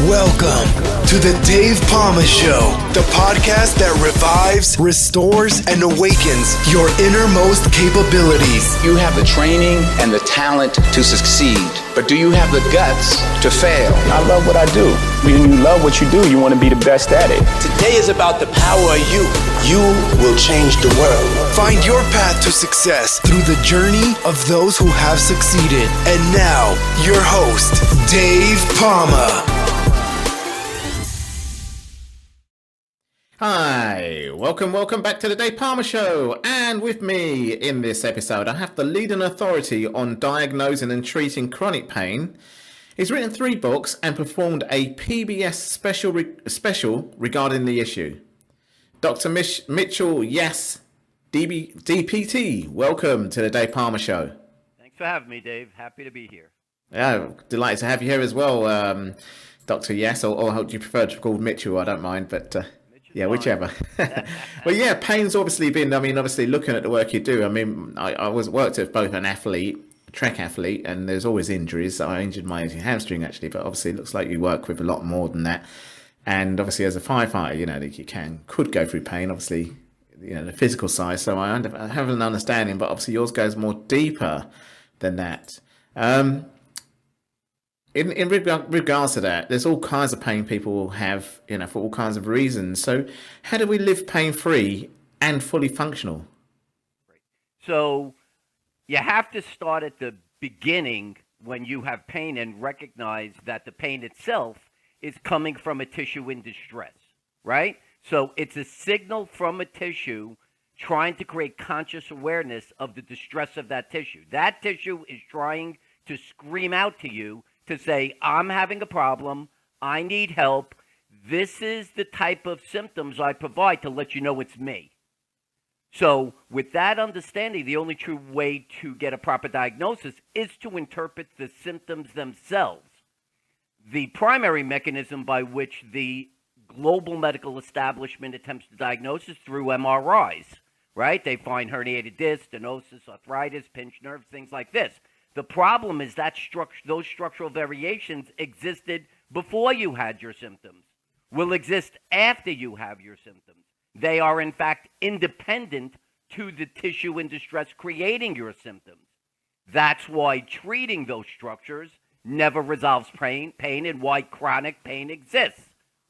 Welcome to the Dave Palma Show, the podcast that revives, restores, and awakens your innermost capabilities. You have the training and the talent to succeed, but do you have the guts to fail? I love what I do. When you love what you do, you want to be the best at it. Today is about the power of you. You will change the world. Find your path to success through the journey of those who have succeeded. And now, your host, Dave Palma. Hi, welcome back to the Dave Palma Show. And with me in this episode, I have the leading authority on diagnosing and treating chronic pain. He's written 3 books and performed a PBS special regarding the issue. Dr. Mitchell Yass, DPT, welcome to the Dave Palma Show. Thanks for having me, Dave. Happy to be here. Yeah, delighted to have you here as well, Dr. Yass, or do you prefer to be called Mitchell? I don't mind, but yeah, whichever. Well, yeah, pain's obviously been, obviously looking at the work you do. I worked as both an athlete, track athlete, and there's always injuries. I injured my hamstring actually, but obviously it looks like you work with a lot more than that. And obviously as a firefighter, you could go through pain, obviously, the physical side. So I have an understanding, but obviously yours goes more deeper than that. In regards to that, there's all kinds of pain people will have, for all kinds of reasons. So how do we live pain-free and fully functional? So you have to start at the beginning when you have pain and recognize that the pain itself is coming from a tissue in distress, right? So it's a signal from a tissue trying to create conscious awareness of the distress of that tissue. That tissue is trying to scream out to you to say, I'm having a problem, I need help, this is the type of symptoms I provide to let you know it's me. So with that understanding, the only true way to get a proper diagnosis is to interpret the symptoms themselves. The primary mechanism by which the global medical establishment attempts to diagnose is through MRIs, right? They find herniated disc, stenosis, arthritis, pinched nerves, things like this. The problem is that those structural variations existed before you had your symptoms, will exist after you have your symptoms. They are, in fact, independent to the tissue in distress creating your symptoms. That's why treating those structures never resolves pain and why chronic pain exists.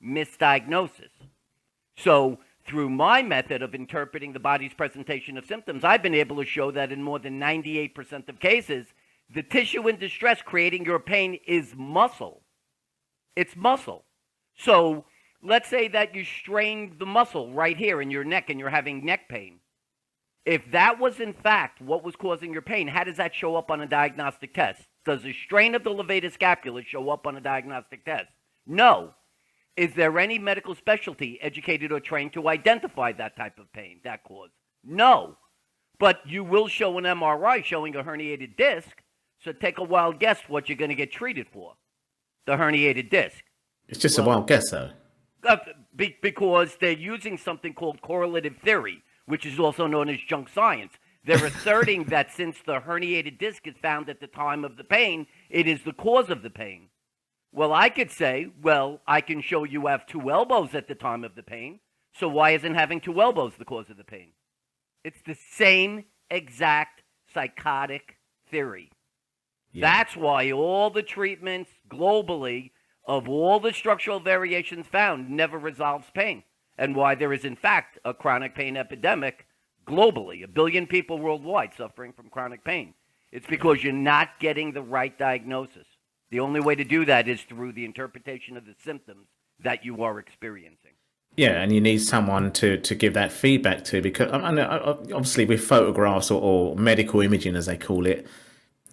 Misdiagnosis. So through my method of interpreting the body's presentation of symptoms, I've been able to show that in more than 98% of cases, the tissue in distress creating your pain is muscle. It's muscle. So let's say that you strained the muscle right here in your neck and you're having neck pain. If that was in fact what was causing your pain, how does that show up on a diagnostic test? Does a strain of the levator scapula show up on a diagnostic test? No. Is there any medical specialty educated or trained to identify that type of pain, that cause? No. But you will show an MRI showing a herniated disc. So take a wild guess what you're going to get treated for. The herniated disc. It's just a wild guess, though. Because they're using something called correlative theory, which is also known as junk science. They're asserting that since the herniated disc is found at the time of the pain, it is the cause of the pain. Well, I could say, I can show you have 2 elbows at the time of the pain, so why isn't having 2 elbows the cause of the pain? It's the same exact psychotic theory. Yeah. That's why all the treatments globally of all the structural variations found never resolves pain, and why there is, in fact, a chronic pain epidemic globally, 1 billion people worldwide suffering from chronic pain. It's because you're not getting the right diagnosis. The only way to do that is through the interpretation of the symptoms that you are experiencing. Yeah, and you need someone to give that feedback to, because obviously with photographs or medical imaging, as they call it,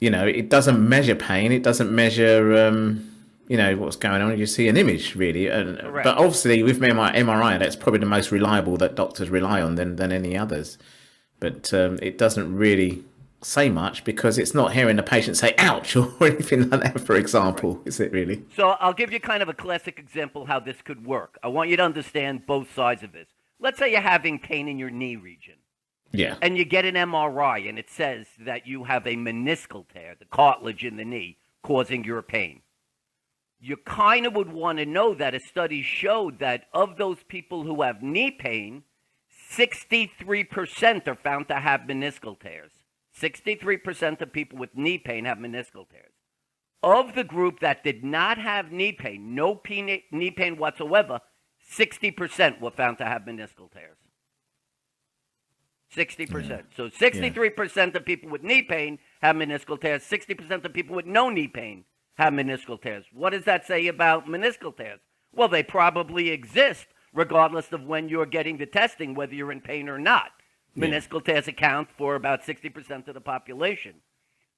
it doesn't measure pain. It doesn't measure, what's going on. You see an image, really. But obviously with MRI, that's probably the most reliable that doctors rely on than any others. But it doesn't really say much because it's not hearing the patient say ouch or anything like that, for example. Right. Is it really? So I'll give you kind of a classic example how this could work. I want you to understand both sides of this. Let's say you're having pain in your knee region. Yeah. And you get an MRI and it says that you have a meniscal tear, the cartilage in the knee, causing your pain. you kind of would want to know that a study showed that of those people who have knee pain, 63% are found to have meniscal tears. 63% of people with knee pain have meniscal tears. Of the group that did not have knee pain, no knee pain whatsoever, 60% were found to have meniscal tears. 60%. Yeah. So 63% of people with knee pain have meniscal tears. 60% of people with no knee pain have meniscal tears. What does that say about meniscal tears? Well, they probably exist regardless of when you're getting the testing, whether you're in pain or not. Yeah. Meniscal tears account for about 60% of the population.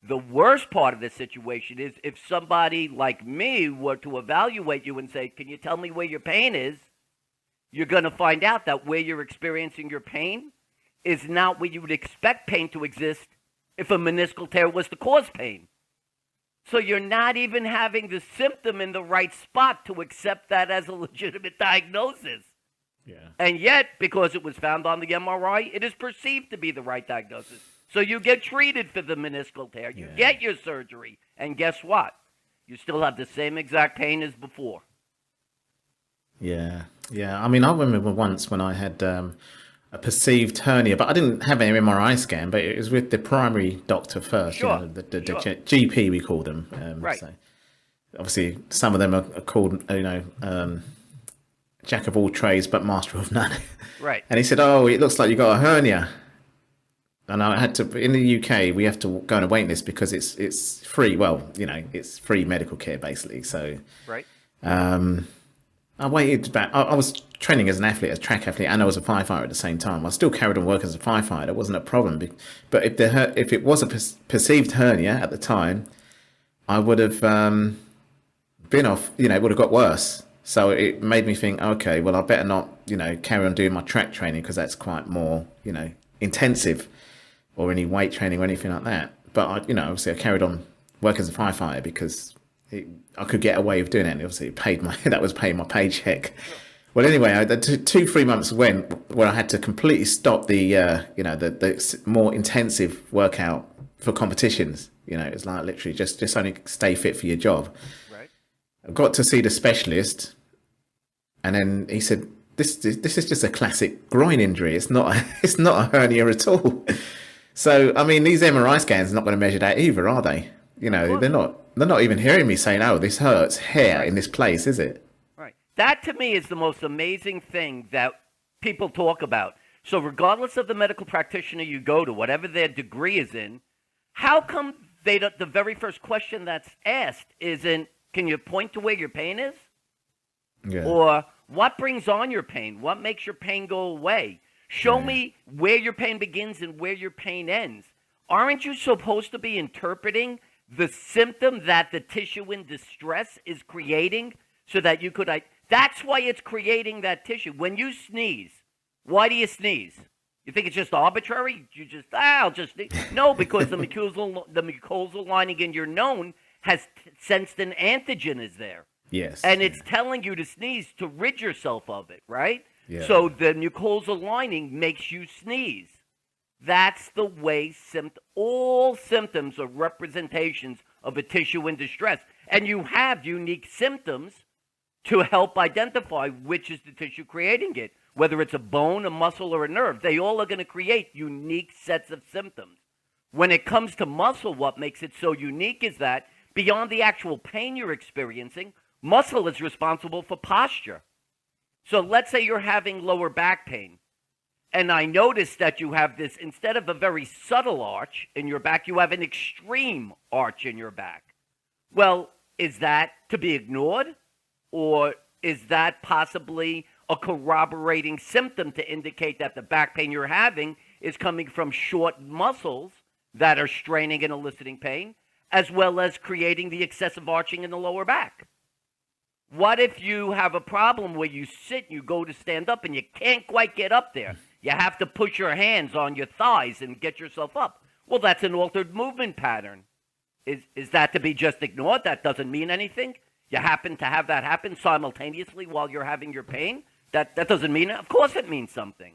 The worst part of this situation is if somebody like me were to evaluate you and say, can you tell me where your pain is? You're going to find out that where you're experiencing your pain is not where you would expect pain to exist if a meniscal tear was to cause pain. So you're not even having the symptom in the right spot to accept that as a legitimate diagnosis. Yeah. And yet, because it was found on the MRI, it is perceived to be the right diagnosis. So you get treated for the meniscal tear. You get your surgery. And guess what? You still have the same exact pain as before. Yeah. Yeah. I mean, I remember once when I had a perceived hernia, but I didn't have an MRI scan, but it was with the primary doctor first. Sure. You know, the GP, we call them. Right. So obviously, some of them are called, jack of all trades, but master of none. Right. And he said, oh, it looks like you got a hernia. And I had to, in the UK, we have to go on a wait list because it's free. Well, it's free medical care, basically. So, right. I waited about, I was training as an athlete, as a track athlete, and I was a firefighter at the same time. I still carried on working as a firefighter. It wasn't a problem. But if it was a perceived hernia at the time, I would have been off, it would have got worse. So it made me think, okay, well, I better not, carry on doing my track training because that's quite more, intensive, or any weight training or anything like that. But obviously I carried on working as a firefighter because I could get away with doing it. And obviously that was paying my paycheck. Well, anyway, 2-3 months went where I had to completely stop the more intensive workout for competitions. It was like literally just only stay fit for your job. Right. I got to see the specialist, and then he said, "This is just a classic groin injury. It's not a hernia at all." So I mean, these MRI scans are not going to measure that either, are they? They're not even hearing me saying, "Oh, this hurts here in this place," is it? Right. That to me is the most amazing thing that people talk about. So regardless of the medical practitioner you go to, whatever their degree is in, how come the very first question that's asked isn't, can you point to where your pain is? Yeah. Or what brings on your pain? What makes your pain go away? Show me where your pain begins and where your pain ends. Aren't you supposed to be interpreting the symptom that the tissue in distress is creating so that you could... That's why it's creating that tissue. When you sneeze, why do you sneeze? You think it's just arbitrary? You just, I'll just sneeze. No, because the mucosal lining in your nose has sensed an antigen is there. Yes. And it's telling you to sneeze to rid yourself of it, right? Yeah. So the mucosal lining makes you sneeze. That's the way all symptoms are representations of a tissue in distress. And you have unique symptoms to help identify which is the tissue creating it. Whether it's a bone, a muscle, or a nerve, they all are going to create unique sets of symptoms. When it comes to muscle, what makes it so unique is that beyond the actual pain you're experiencing, muscle is responsible for posture. So let's say you're having lower back pain, and I notice that you have this, instead of a very subtle arch in your back, you have an extreme arch in your back. Well, is that to be ignored? Or is that possibly a corroborating symptom to indicate that the back pain you're having is coming from short muscles that are straining and eliciting pain, as well as creating the excessive arching in the lower back? What if you have a problem where you sit, you go to stand up, and you can't quite get up there? You have to push your hands on your thighs and get yourself up. Well, that's an altered movement pattern. Is that to be just ignored? That doesn't mean anything? You happen to have that happen simultaneously while you're having your pain? That doesn't mean it? Of course it means something.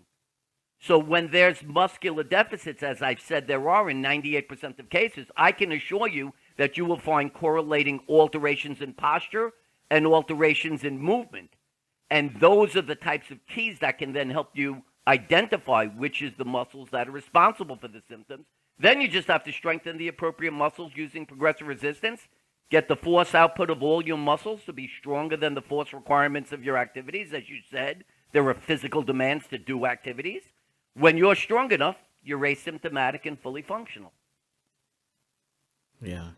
So when there's muscular deficits, as I've said there are in 98% of cases, I can assure you that you will find correlating alterations in posture and alterations in movement. And those are the types of keys that can then help you identify which is the muscles that are responsible for the symptoms. Then you just have to strengthen the appropriate muscles using progressive resistance, get the force output of all your muscles to be stronger than the force requirements of your activities. As you said, there are physical demands to do activities. When you're strong enough, you're asymptomatic and fully functional. Yeah.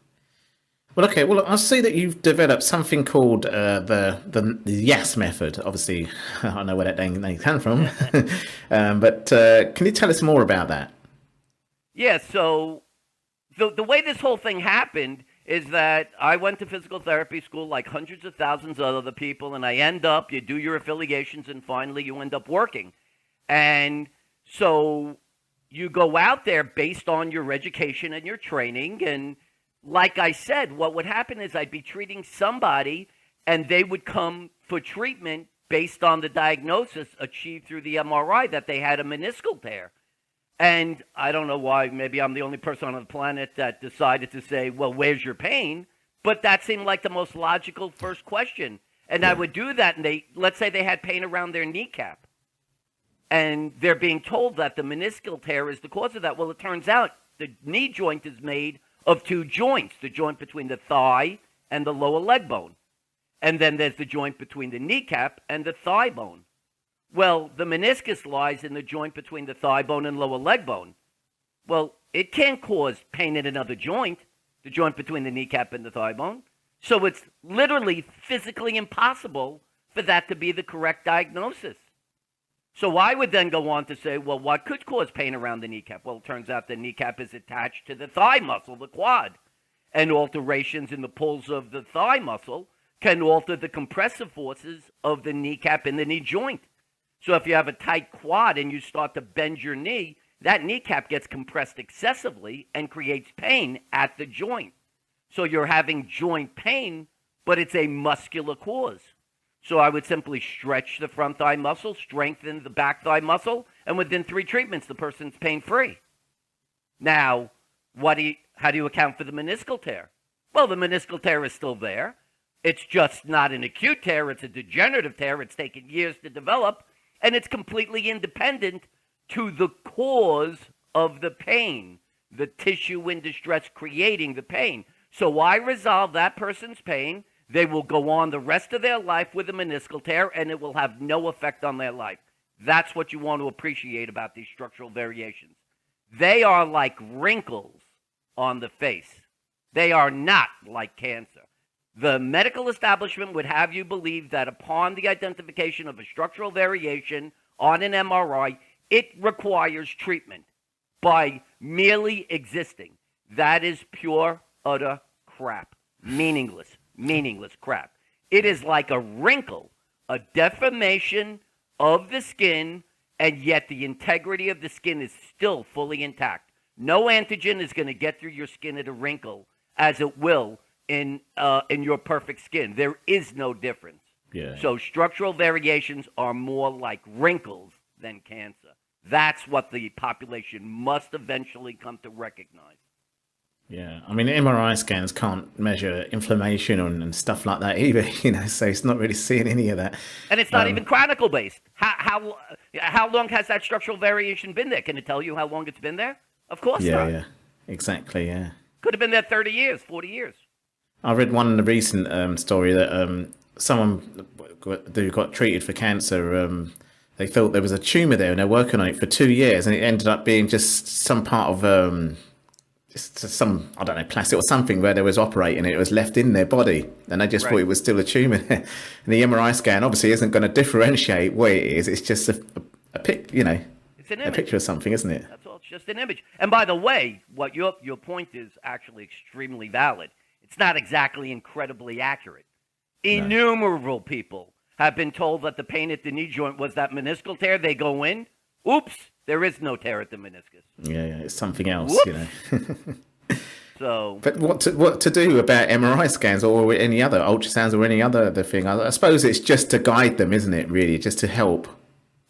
Well, okay. Well, I see that you've developed something called the Yass method. Obviously, I don't know where that name came from, but can you tell us more about that? Yeah. So the way this whole thing happened is that I went to physical therapy school like hundreds of thousands of other people, and I end up, you do your affiliations, and finally you end up working. And so you go out there based on your education and your training, and like I said, what would happen is I'd be treating somebody and they would come for treatment based on the diagnosis achieved through the MRI that they had a meniscal tear. And I don't know why, maybe I'm the only person on the planet that decided to say, well, where's your pain? But that seemed like the most logical first question. And I would do that, and let's say they had pain around their kneecap. And they're being told that the meniscal tear is the cause of that. Well, it turns out the knee joint is made of two joints, the joint between the thigh and the lower leg bone. And then there's the joint between the kneecap and the thigh bone. Well, the meniscus lies in the joint between the thigh bone and lower leg bone. Well, it can't cause pain in another joint, the joint between the kneecap and the thigh bone. So it's literally physically impossible for that to be the correct diagnosis. So I would then go on to say, well, what could cause pain around the kneecap? Well, it turns out the kneecap is attached to the thigh muscle, the quad. And alterations in the pulls of the thigh muscle can alter the compressive forces of the kneecap in the knee joint. So if you have a tight quad and you start to bend your knee, that kneecap gets compressed excessively and creates pain at the joint. So you're having joint pain, but it's a muscular cause. So I would simply stretch the front thigh muscle, strengthen the back thigh muscle, and within 3 treatments, the person's pain-free. Now, how do you account for the meniscal tear? Well, the meniscal tear is still there. It's just not an acute tear. It's a degenerative tear. It's taken years to develop, and it's completely independent to the cause of the pain, the tissue in distress creating the pain. So I resolve that person's pain. They will go on the rest of their life with a meniscal tear, and it will have no effect on their life. That's what you want to appreciate about these structural variations. They are like wrinkles on the face. They are not like cancer. The medical establishment would have you believe that upon the identification of a structural variation on an MRI, it requires treatment by merely existing. That is pure, utter crap. Meaningless crap. It is like a wrinkle, a deformation of the skin, and yet the integrity of the skin is still fully intact. No antigen is going to get through your skin at a wrinkle as it will in your perfect skin. There is no difference. Yeah. So structural variations are more like wrinkles than cancer. That's what the population must eventually come to recognize. Yeah, I mean, MRI scans can't measure inflammation and stuff like that either, so it's not really seeing any of that. And it's not even chronicle based. How long has that structural variation been there? Can it tell you how long it's been there? Of course not. Yeah, exactly, yeah. Could have been there 30 years, 40 years. I read one in the recent story that someone who got treated for cancer, they thought there was a tumour there and they're working on it for 2 years, and it ended up being just some part of... just some, I don't know, plastic or something where they was operating it. It was left in their body, and they just thought it was still a tumour. And the MRI scan obviously isn't going to differentiate what it is. It's just it's an image. A picture of something, isn't it? That's all. It's just an image. And by the way, what your point is actually extremely valid. It's not exactly incredibly accurate. Innumerable people have been told that the pain at the knee joint was that meniscal tear. They go in, oops, there is no tear at the meniscus. Yeah, it's something else, So, but what to do about MRI scans or any other ultrasounds or any other thing? I suppose it's just to guide them, isn't it? Really, just to help.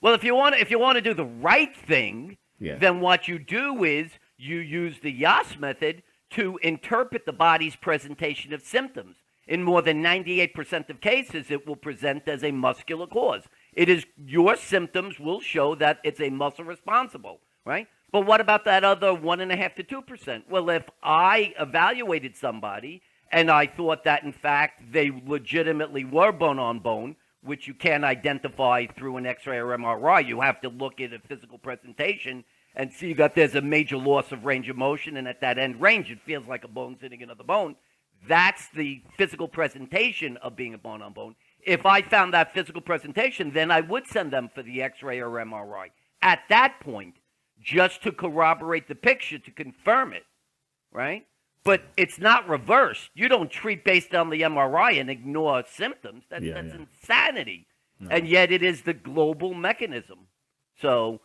Well, if you want to do the right thing, then what you do is you use the Yass method to interpret the body's presentation of symptoms. in more than 98% of cases, it will present as a muscular cause. It is your symptoms will show that it's a muscle responsible, right? But what about that other 1.5 to 2%? Well, if I evaluated somebody and I thought that, in fact, they legitimately were bone on bone, which you can't identify through an X-ray or MRI, you have to look at a physical presentation and see that there's a major loss of range of motion, and at that end range, it feels like a bone hitting another bone. That's the physical presentation of being a bone on bone. If I found that physical presentation, then I would send them for the X-ray or MRI. At that point, just to corroborate the picture, to confirm it, right? But it's not reversed. You don't treat based on the MRI and ignore symptoms. That's insanity. No. And yet it is the global mechanism. So,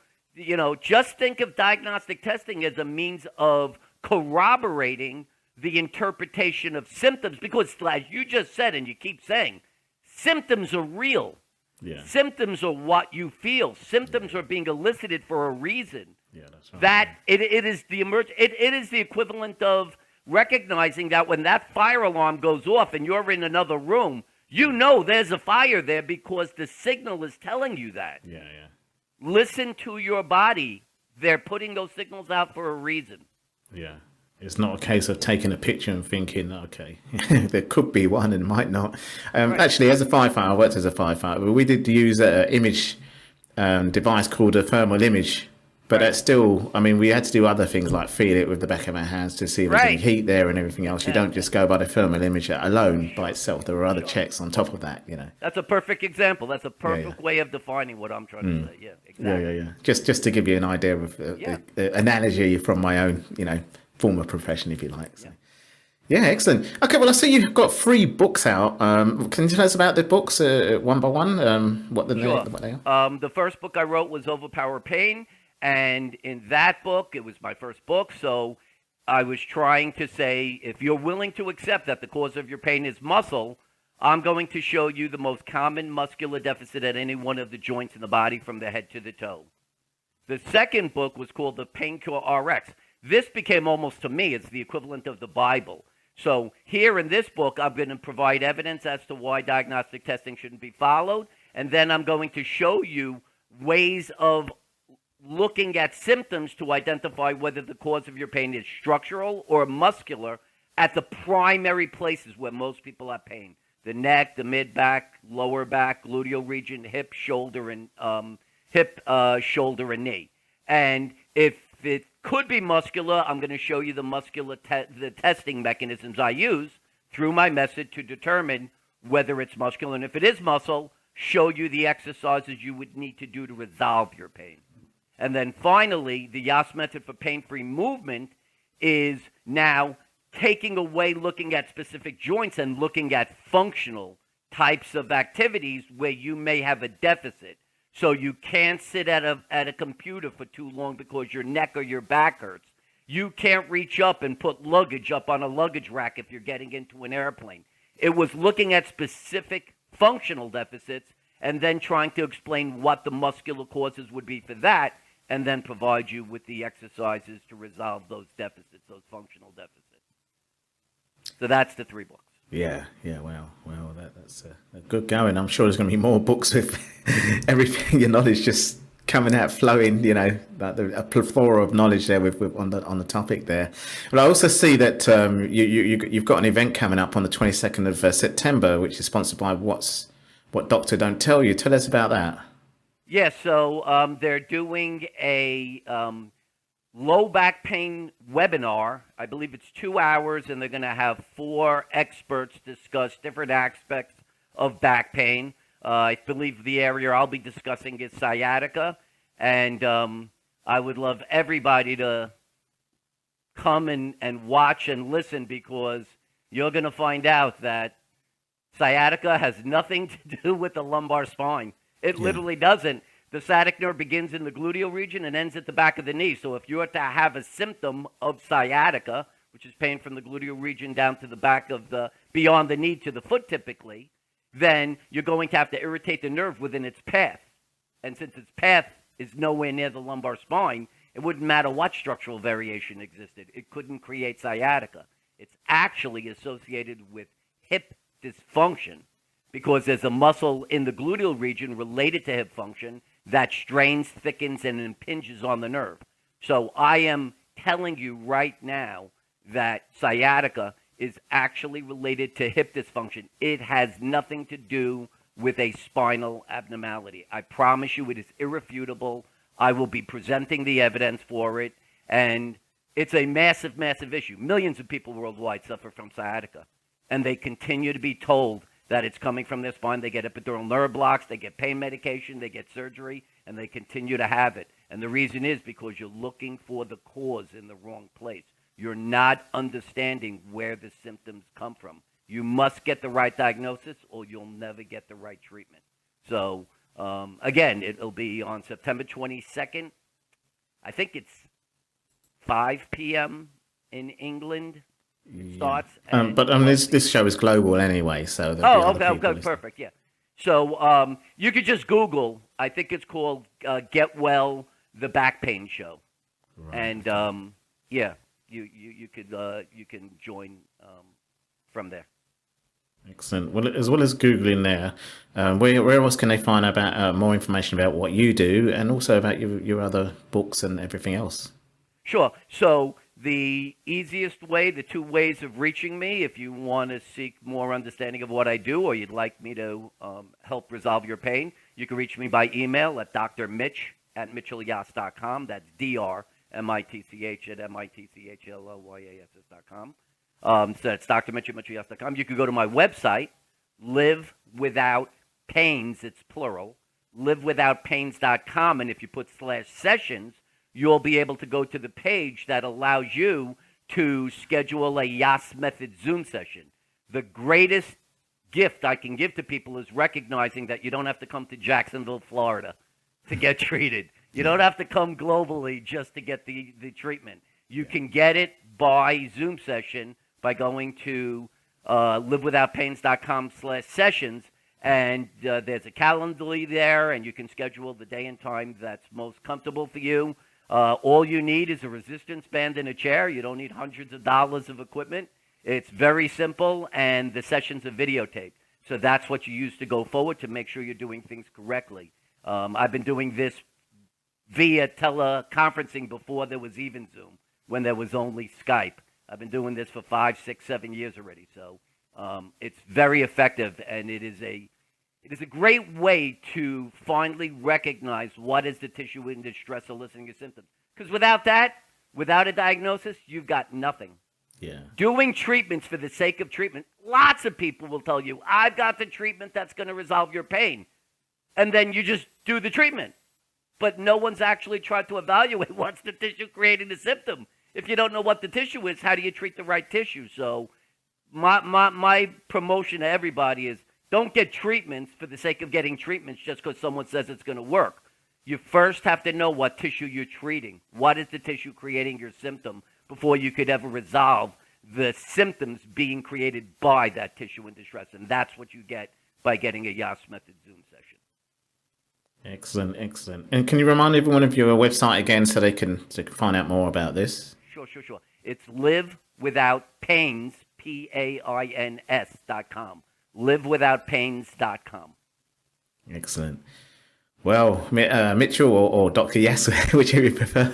just think of diagnostic testing as a means of corroborating the interpretation of symptoms, because as you just said, and you keep saying, symptoms are real. Yeah. Symptoms are what you feel. Symptoms are being elicited for a reason. Yeah, that's right. That it is the it is the equivalent of recognizing that when that fire alarm goes off and you're in another room, you know there's a fire there because the signal is telling you that. Yeah. Listen to your body. They're putting those signals out for a reason. Yeah. It's not a case of taking a picture and thinking, okay, there could be one and might not. Right. Actually, as a firefighter, I worked as a firefighter, but we did use an image device called a thermal image. But that's still, we had to do other things like feel it with the back of our hands to see if there's any heat there and everything else. You don't just go by the thermal image alone by itself. There were other checks on top of that, That's a perfect example. That's a perfect way of defining what I'm trying to say. Yeah, exactly. Yeah. Just to give you an idea of the analogy from my own, former profession, if you like. So. Yeah, excellent. Okay, well, I see you've got 3 books out. Can you tell us about the books one by one? What they are? The first book I wrote was Overpower Pain. And in that book, it was my first book, so I was trying to say, if you're willing to accept that the cause of your pain is muscle, I'm going to show you the most common muscular deficit at any one of the joints in the body from the head to the toe. The second book was called The Pain Cure RX. This became almost, to me, it's the equivalent of the Bible. So here in this book, I'm going to provide evidence as to why diagnostic testing shouldn't be followed, and then I'm going to show you ways of looking at symptoms to identify whether the cause of your pain is structural or muscular at the primary places where most people have pain. The neck, the mid-back, lower back, gluteal region, hip, shoulder, and shoulder, and knee. And if it could be muscular, I'm going to show you the testing mechanisms I use through my method to determine whether it's muscular. And if it is muscle, show you the exercises you would need to do to resolve your pain. And then finally, the Yass method for pain-free movement is now taking away looking at specific joints and looking at functional types of activities where you may have a deficit. So you can't sit at a computer for too long because your neck or your back hurts. You can't reach up and put luggage up on a luggage rack if you're getting into an airplane. It was looking at specific functional deficits and then trying to explain what the muscular causes would be for that, and then provide you with the exercises to resolve those deficits, those functional deficits. So that's the 3 books. Yeah, wow, that's a good going. I'm sure there's going to be more books with everything, your knowledge just coming out, flowing, like a plethora of knowledge there with on the topic there. But I also see that you've got an event coming up on the 22nd of September, which is sponsored by What Doctor Don't Tell You. Tell us about that. Yeah, so they're doing a low back pain webinar. I believe it's 2 hours, and they're going to have 4 experts discuss different aspects of back pain. I believe the area I'll be discussing is sciatica, and I would love everybody to come and watch and listen, because you're going to find out that sciatica has nothing to do with the lumbar spine. It literally doesn't. The sciatic nerve begins in the gluteal region and ends at the back of the knee. So if you are to have a symptom of sciatica, which is pain from the gluteal region down to the back of beyond the knee to the foot typically, then you're going to have to irritate the nerve within its path. And since its path is nowhere near the lumbar spine, it wouldn't matter what structural variation existed. It couldn't create sciatica. It's actually associated with hip dysfunction because there's a muscle in the gluteal region related to hip function that strains, thickens, and impinges on the nerve. So I am telling you right now that sciatica is actually related to hip dysfunction. It has nothing to do with a spinal abnormality. I promise you it is irrefutable. I will be presenting the evidence for it, and it's a massive, massive issue. Millions of people worldwide suffer from sciatica, and they continue to be told that it's coming from their spine. They get epidural nerve blocks, they get pain medication, they get surgery, and they continue to have it. And the reason is because you're looking for the cause in the wrong place. You're not understanding where the symptoms come from. You must get the right diagnosis or you'll never get the right treatment. So, again, it'll be on September 22nd. I think it's 5 p.m. in England. Starts. But this show is global anyway, so okay, perfect, yeah. So you could just Google. I think it's called "Get Well: The Back Pain Show," right. And yeah, you can join from there. Excellent. Well, as well as Googling there, where else can they find about more information about what you do and also about your other books and everything else? Sure. So the easiest way, the two ways of reaching me, if you want to seek more understanding of what I do or you'd like me to help resolve your pain, you can reach me by email at drmitch@mitchellyass.com. That's drmitch@mitchellyass.com. So that's drmitch@mitchellyass.com. You can go to my website, Live Without Pains, it's plural, livewithoutpains.com, and if you put /sessions, you'll be able to go to the page that allows you to schedule a Yass Method Zoom session. The greatest gift I can give to people is recognizing that you don't have to come to Jacksonville, Florida to get treated. You don't have to come globally just to get the treatment. You can get it by Zoom session by going to livewithoutpains.com/sessions, and there's a Calendly there, and you can schedule the day and time that's most comfortable for you. All you need is a resistance band and a chair. You don't need hundreds of dollars of equipment. It's very simple, and the sessions are videotaped. So that's what you use to go forward to make sure you're doing things correctly. I've been doing this via teleconferencing before there was even Zoom, when there was only Skype. I've been doing this for 5, 6, 7 years already. So it's very effective, and it is a great way to finally recognize what is the tissue in distress eliciting your symptoms. Because without that, without a diagnosis, you've got nothing. Yeah. Doing treatments for the sake of treatment, lots of people will tell you, I've got the treatment that's going to resolve your pain. And then you just do the treatment. But no one's actually tried to evaluate what's the tissue creating the symptom. If you don't know what the tissue is, how do you treat the right tissue? So my promotion to everybody is, don't get treatments for the sake of getting treatments just because someone says it's going to work. You first have to know what tissue you're treating. What is the tissue creating your symptom before you could ever resolve the symptoms being created by that tissue in distress. And that's what you get by getting a Yass Method Zoom session. Excellent, excellent. And can you remind everyone of your website again so they can find out more about this? Sure. It's livewithoutpains, PAINS.com. livewithoutpains.com. Excellent. Well, Mitchell or Dr. Yass, whichever you prefer,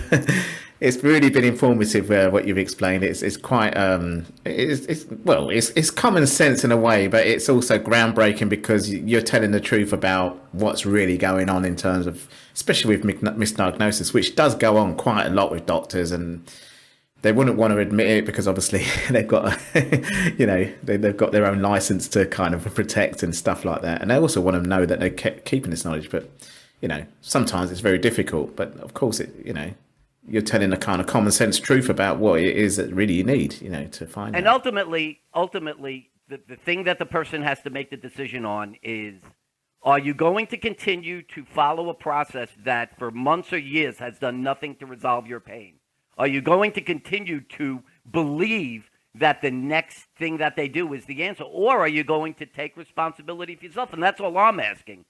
it's really been informative what you've explained. It's quite it's common sense in a way, but it's also groundbreaking because you're telling the truth about what's really going on in terms of, especially with misdiagnosis, which does go on quite a lot with doctors, and they wouldn't want to admit it because obviously they've got, they've got their own license to kind of protect and stuff like that. And they also want to know that they're keeping this knowledge. But, sometimes it's very difficult. But of course, you're telling the kind of common sense truth about what it is that really you need, to find out. And ultimately, the thing that the person has to make the decision on is, are you going to continue to follow a process that for months or years has done nothing to resolve your pain? Are you going to continue to believe that the next thing that they do is the answer? Or are you going to take responsibility for yourself? And that's all I'm asking.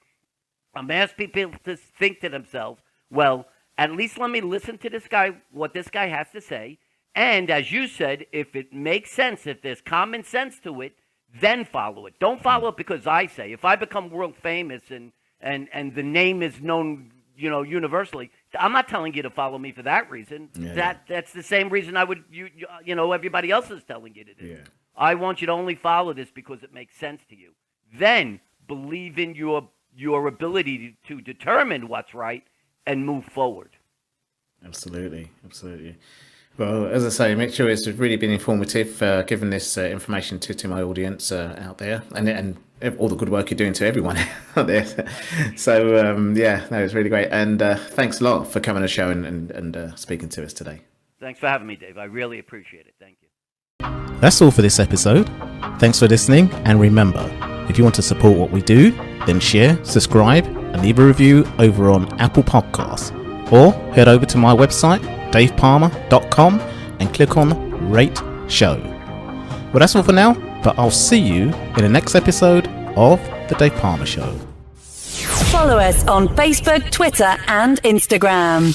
I'm asking people to think to themselves, well, at least let me listen to this guy, what this guy has to say. And as you said, if it makes sense, if there's common sense to it, then follow it. Don't follow it because I say. If I become world famous and the name is known, universally, I'm not telling you to follow me for that reason. That's the same reason I would everybody else is telling you to do. Yeah. I want you to only follow this because it makes sense to you. Then believe in your ability to determine what's right and move forward. Absolutely. Well, as I say, Mitchell, it's really been informative, giving this information to my audience out there, and all the good work you're doing to everyone out there. So, it's really great. And thanks a lot for coming on the show and speaking to us today. Thanks for having me, Dave. I really appreciate it. Thank you. That's all for this episode. Thanks for listening, and remember, if you want to support what we do, then share, subscribe, and leave a review over on Apple Podcasts, or head over to my website, davepalmer.com, and click on Rate Show. Well, that's all for now, but I'll see you in the next episode of The Dave Palmer Show. Follow us on Facebook, Twitter, and Instagram.